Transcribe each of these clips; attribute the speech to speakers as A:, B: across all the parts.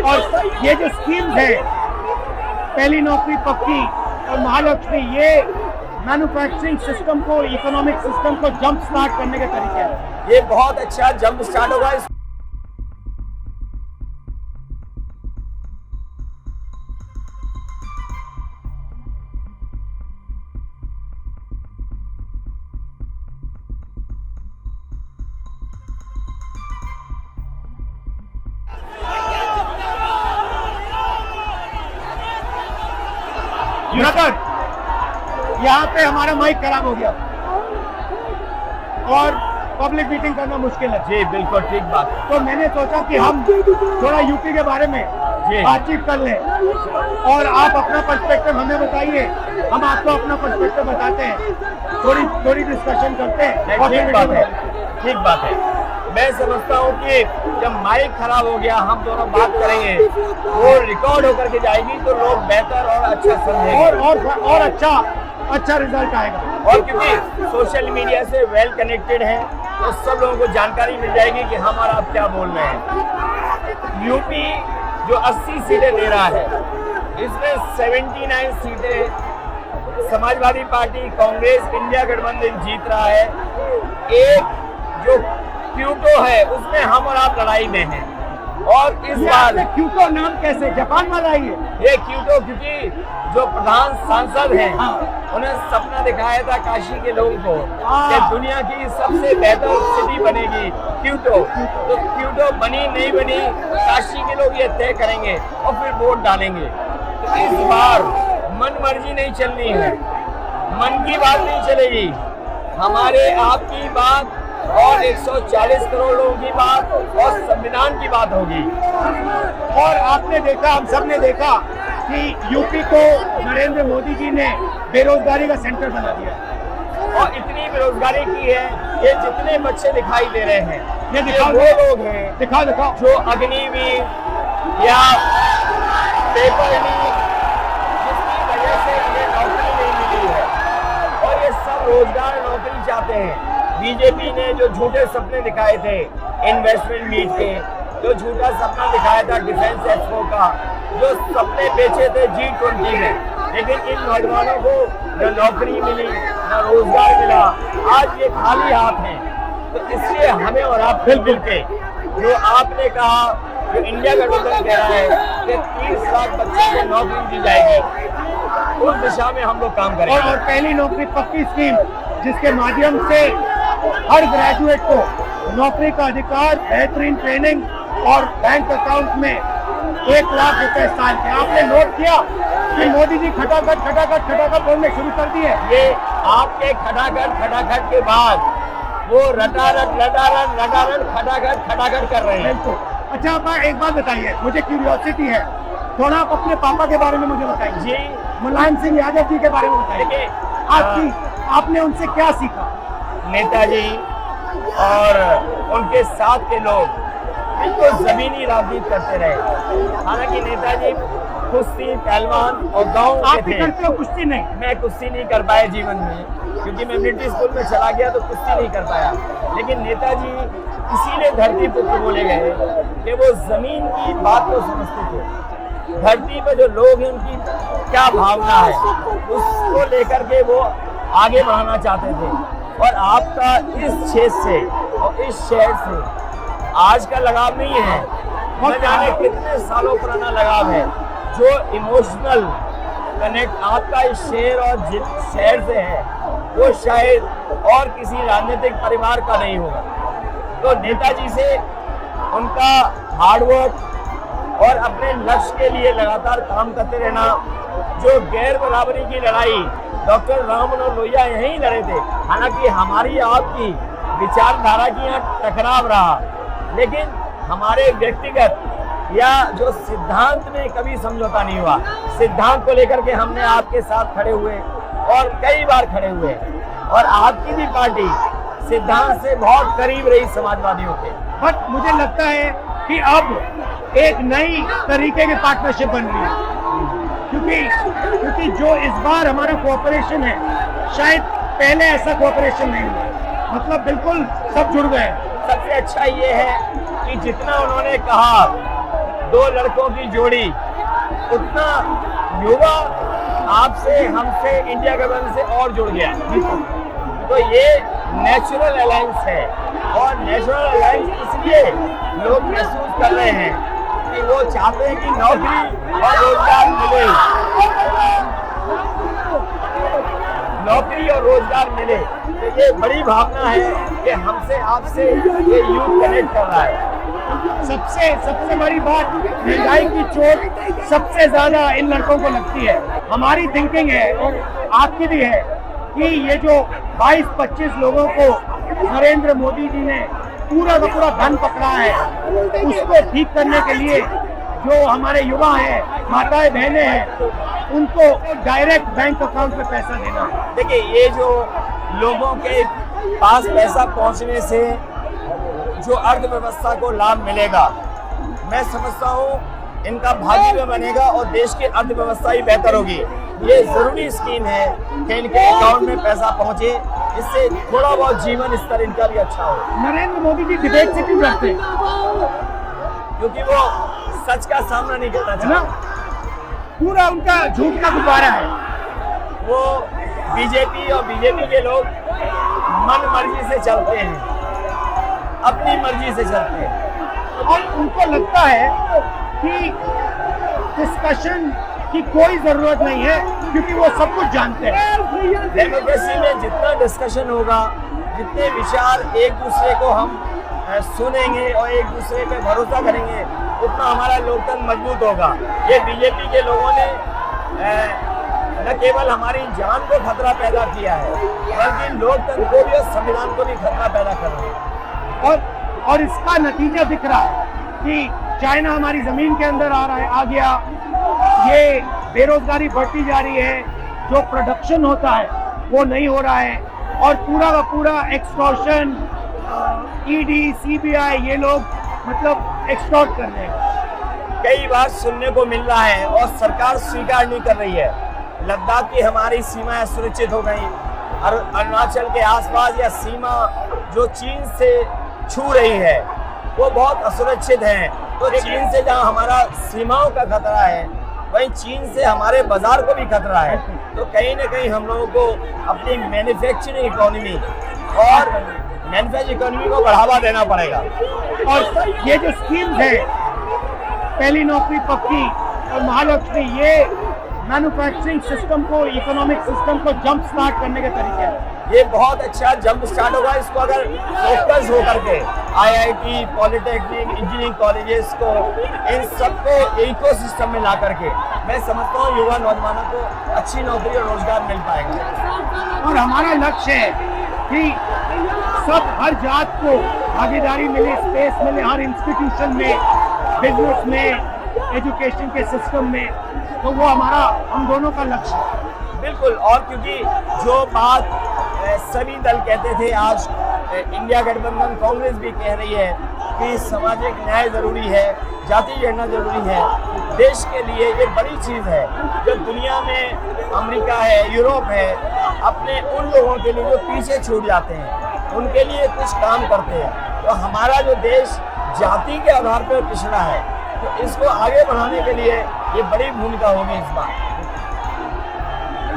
A: और ये जो स्कीम्स है, पहली नौकरी पक्की और महालक्ष्मी, ये मैन्युफैक्चरिंग सिस्टम को, इकोनॉमिक सिस्टम को जंप स्टार्ट करने के तरीके हैं।
B: ये बहुत अच्छा जंप स्टार्ट होगा।
A: यहाँ पे हमारा माइक खराब हो गया और पब्लिक मीटिंग करना मुश्किल है।
B: जी बिल्कुल ठीक बात है।
A: तो मैंने सोचा कि हम थोड़ा यूपी के बारे में बातचीत कर लें और आप अपना पर्सपेक्टिव हमें बताइए, हम आपको अपना पर्सपेक्टिव बताते हैं, थोड़ी डिस्कशन करते हैं।
B: ठीक बात है। मैं समझता हूँ कि जब माइक खराब हो गया, हम दोनों बात करेंगे, वो रिकॉर्ड होकर के जाएगी तो लोग बेहतर और अच्छा समझेंगे
A: और अच्छा रिजल्ट आएगा।
B: और क्योंकि सोशल मीडिया से वेल कनेक्टेड है तो सब लोगों को जानकारी मिल जाएगी कि हम और आप क्या बोल रहे हैं। यूपी जो 80 सीटें दे रहा है, इसमें 79 सीटें समाजवादी पार्टी, कांग्रेस, इंडिया गठबंधन जीत रहा है। एक जो क्यूटो है उसमें हम और आप लड़ाई में हैं। और इस बार
A: क्यूटो नाम कैसे, जापान वाला ही है
B: ये क्यूटो, क्योंकि जो प्रधान सांसद हैं उन्हें सपना दिखाया था काशी के लोगों को कि दुनिया की सबसे बेहतर सिटी बनेगी क्यूटो। तो क्यूटो बनी नहीं बनी, काशी के लोग ये तय करेंगे और फिर वोट डालेंगे। तो इस बार मन मर्जी नहीं चलनी है, मन की बात नहीं चलेगी, हमारे आपकी बात और 140 करोड़ लोगों की बात और संविधान की बात होगी।
A: और आपने देखा, हम सब ने देखा कि यूपी को नरेंद्र मोदी जी ने बेरोजगारी का सेंटर बना दिया
B: और इतनी बेरोजगारी की है, ये जितने बच्चे दिखाई दे रहे हैं,
A: ये
B: वो लोग हैं
A: दिखाओ
B: जो अग्निवीर या पेपर लीक, जिसकी वजह से उन्हें नौकरी नहीं मिली है और ये सब रोजगार नौकरी चाहते हैं। बीजेपी ने जो झूठे सपने दिखाए थे इन्वेस्टमेंट मीट के, जो झूठा सपना दिखाया था डिफेंस एक्सपो का, जो सपने बेचे थे G20 में, लेकिन इन नौजवानों को न नौकरी मिली न रोजगार मिला, आज ये खाली हाथ हैं। तो इसलिए हमें और आप मिलजुल के, जो आपने कहा, जो इंडिया गठबंधन कह रहा है कि 30 लाख बच्चों को नौकरी दी जाएगी, उस दिशा में हम लोग काम करेंगे।
A: और पहली नौकरी पक्की स्कीम, जिसके माध्यम से हर ग्रेजुएट को नौकरी का अधिकार, बेहतरीन ट्रेनिंग और बैंक अकाउंट में 1 लाख रुपए साल के। आपने नोट किया कि मोदी जी खटाखट बोलने शुरू कर दिए।
B: ये आपके खटाखट के बाद वो रटारट खटाखट कर रहे हैं।
A: अच्छा, आप एक बात बताइए, मुझे क्यूरियोसिटी है, थोड़ा आप अपने पापा के बारे में मुझे बताइए।
B: जी,
A: मुलायम सिंह यादव जी के बारे में बताइए। आपने उनसे क्या सीखा?
B: नेताजी और उनके साथ के लोग बिल्कुल जमीनी राजनीति करते रहे। हालांकि नेताजी कुश्ती, पहलवान और गाँव के थे।
A: करते हो कुश्ती? नहीं,
B: मैं कुश्ती नहीं कर पाया जीवन में, क्योंकि मैं मिलिट्री स्कूल में चला गया तो कुश्ती नहीं कर पाया। लेकिन नेताजी इसीलिए धरती पुत्र बोले गए कि वो जमीन की बात को समझते थे। धरती पर जो लोग हैं उनकी क्या भावना है, उसको लेकर के वो आगे बढ़ाना चाहते थे। और आपका इस क्षेत्र से और इस शहर से आज का लगाव नहीं है, न जाने कितने सालों पुराना लगाव है। जो इमोशनल कनेक्ट आपका इस शहर और शहर से है, वो शायद और किसी राजनीतिक परिवार का नहीं होगा। तो नेताजी से उनका हार्डवर्क और अपने लक्ष्य के लिए लगातार काम करते रहना, जो गैर बराबरी की लड़ाई डॉक्टर राम मनोहर लोहिया यहीं लड़े थे। हालांकि हमारी आपकी विचारधारा की यहाँ टकराव रहा, लेकिन हमारे व्यक्तिगत या जो सिद्धांत में कभी समझौता नहीं हुआ। सिद्धांत को लेकर के हमने आपके साथ खड़े हुए और कई बार खड़े हुए, और आपकी भी पार्टी सिद्धांत से बहुत करीब रही समाजवादियों के।
A: बट मुझे लगता है कि अब एक नई तरीके की पार्टनरशिप बन रही है, क्योंकि जो इस बार हमारा कोऑपरेशन है, शायद पहले ऐसा कोऑपरेशन नहीं हुआ। मतलब बिल्कुल सब जुड़ गए।
B: सबसे अच्छा ये है कि जितना उन्होंने कहा दो लड़कों की जोड़ी, उतना युवा आपसे, हमसे, इंडिया गठबंधन से और जुड़ गया। तो ये नेचुरल अलायंस है, और नेचुरल अलायंस इसलिए लोग महसूस कर रहे हैं कि वो चाहते हैं कि नौकरी और रोजगार मिले, नौकरी और रोजगार मिले। तो ये बड़ी भावना है कि हमसे, आपसे ये यूथ कनेक्ट कर रहा है।
A: सबसे बड़ी बात, महंगाई की चोट सबसे ज्यादा इन लड़कों को लगती है। हमारी थिंकिंग है और आपकी भी है कि ये जो 22-25 लोगों को नरेंद्र मोदी जी ने पूरा का पूरा धन पकड़ा है, उसको ठीक करने के लिए जो हमारे युवा हैं, माताएं बहनें हैं, उनको डायरेक्ट बैंक अकाउंट में पैसा देना।
B: देखिए, ये जो लोगों के पास पैसा पहुंचने से जो अर्थव्यवस्था को लाभ मिलेगा, मैं समझता हूँ इनका भाग्य में बनेगा और देश की अर्थव्यवस्था ही बेहतर होगी। ये जरूरी स्कीम है कि इनके अकाउंट में पैसा पहुंचे, इससे थोड़ा बहुत जीवन स्तर इनका भी अच्छा हो।
A: नरेंद्र मोदी जी डिबेट से क्यों डरते हैं?
B: क्योंकि वो सच का सामना नहीं करना चाहते,
A: पूरा उनका झूठ का गुब्बारा है।
B: वो बीजेपी और बीजेपी के लोग मन मर्जी से चलते हैं, अपनी मर्जी से चलते हैं,
A: और उनको लगता है कि डिस्कशन की कोई जरूरत नहीं है क्योंकि वो सब कुछ जानते हैं।
B: डेमोक्रेसी में जितना डिस्कशन होगा, जितने विचार एक दूसरे को हम सुनेंगे और एक दूसरे पे भरोसा करेंगे, उतना हमारा लोकतंत्र मजबूत होगा। ये बीजेपी के लोगों ने न केवल हमारी जान को खतरा पैदा किया है, बल्कि लोकतंत्र को भी और संविधान को भी खतरा पैदा कर रहे हैं।
A: और इसका नतीजा दिख रहा है कि चाइना हमारी जमीन के अंदर आ रहा है, आ गया। ये बेरोजगारी बढ़ती जा रही है, जो प्रोडक्शन होता है वो नहीं हो रहा है, और पूरा का पूरा एक्सटॉर्शन, ईडी, सीबीआई, ये लोग मतलब एक्सटॉर्ट कर रहे हैं।
B: कई बार सुनने को मिल रहा है और सरकार स्वीकार नहीं कर रही है, लद्दाख की हमारी सीमाएं सुरक्षित हो गई, अरुणाचल के आसपास या सीमा जो चीन से छू रही है वो बहुत असुरक्षित है। तो चीन से जहां हमारा सीमाओं का खतरा है, वहीं चीन से हमारे बाजार को भी खतरा है। तो कहीं ना कहीं हम लोगों को अपनी मैन्युफैक्चरिंग इकोनॉमी और मैन्युफैक्चरिंग इकोनॉमी को बढ़ावा देना पड़ेगा।
A: और ये जो स्कीम्स है, पहली नौकरी पक्की और महालक्ष्मी, ये मैन्युफैक्चरिंग सिस्टम को, इकोनॉमिक सिस्टम को जंप स्टार्ट करने के तरीके हैं।
B: ये बहुत अच्छा जंप स्टार्ट होगा। इसको अगर फोकस होकर के आईआईटी, पॉलिटेक्निक, इंजीनियरिंग कॉलेजेस को, इन सबको इकोसिस्टम में ला करके, मैं समझता हूँ युवा नौजवानों को अच्छी नौकरी और रोजगार मिल पाएगा।
A: और हमारा लक्ष्य है कि सब, हर जात को भागीदारी मिले, स्पेस मिले, हर इंस्टीट्यूशन में, बिजनेस में, एजुकेशन के सिस्टम में। तो वो हमारा, हम दोनों का लक्ष्य है।
B: बिल्कुल। और क्योंकि जो बात सभी दल कहते थे, आज इंडिया गठबंधन कांग्रेस भी कह रही है कि सामाजिक न्याय जरूरी है, जाति गणना जरूरी है। देश के लिए ये बड़ी चीज़ है। जो दुनिया में अमेरिका है, यूरोप है, अपने उन लोगों के लिए जो पीछे छूट जाते हैं, उनके लिए कुछ काम करते हैं। तो हमारा जो देश जाति के आधार पर पिछड़ा है, तो इसको आगे बढ़ाने के लिए ये बड़ी भूमिका होगी इस बार।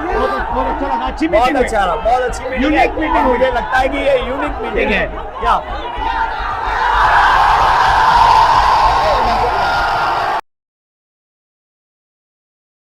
A: बहुत अच्छा लगा, अच्छी मीटिंग,
B: बहुत अच्छी मीटिंग है। मुझे लगता है कि ये यूनिक मीटिंग है क्या?